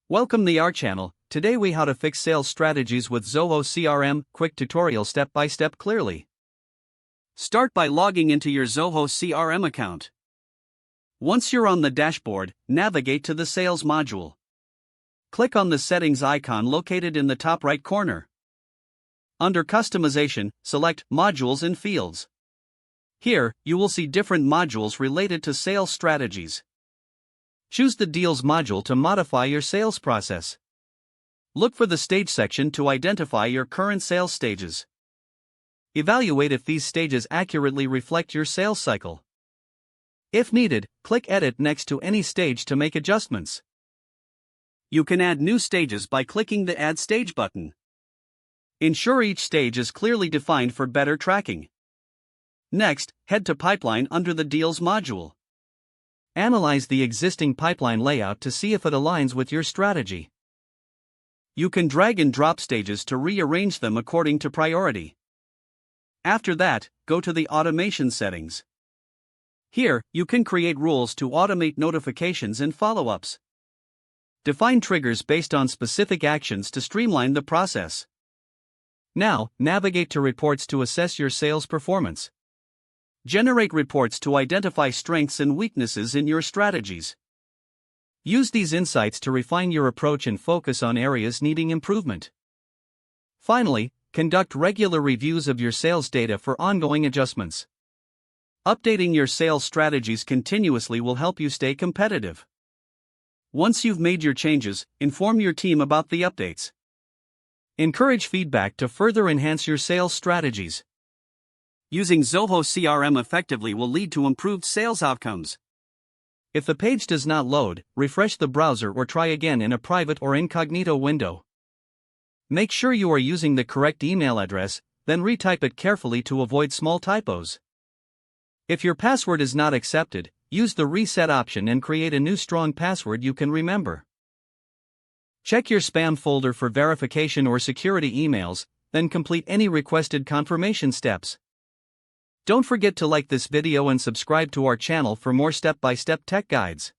Welcome to our channel. Today we how to fix sales strategies with Zoho CRM, quick tutorial step by step clearly. Start by logging into your Zoho CRM account. Once you're on the dashboard, navigate to the sales module. Click on the settings icon located in the top right corner. Under customization, select modules and fields. Here, you will see different modules related to sales strategies. Choose the Deals module to modify your sales process. Look for the Stage section to identify your current sales stages. Evaluate if these stages accurately reflect your sales cycle. If needed, click Edit next to any stage to make adjustments. You can add new stages by clicking the Add Stage button. Ensure each stage is clearly defined for better tracking. Next, head to Pipeline under the Deals module. Analyze the existing pipeline layout to see if it aligns with your strategy. You can drag and drop stages to rearrange them according to priority. After that, go to the Automation settings. Here, you can create rules to automate notifications and follow-ups. Define triggers based on specific actions to streamline the process. Now, navigate to Reports to assess your sales performance. Generate reports to identify strengths and weaknesses in your strategies. Use these insights to refine your approach and focus on areas needing improvement. Finally, conduct regular reviews of your sales data for ongoing adjustments. Updating your sales strategies continuously will help you stay competitive. Once you've made your changes, inform your team about the updates. Encourage feedback to further enhance your sales strategies. Using Zoho CRM effectively will lead to improved sales outcomes. If the page does not load, refresh the browser or try again in a private or incognito window. Make sure you are using the correct email address, then retype it carefully to avoid small typos. If your password is not accepted, use the reset option and create a new strong password you can remember. Check your spam folder for verification or security emails, then complete any requested confirmation steps. Don't forget to like this video and subscribe to our channel for more step-by-step tech guides.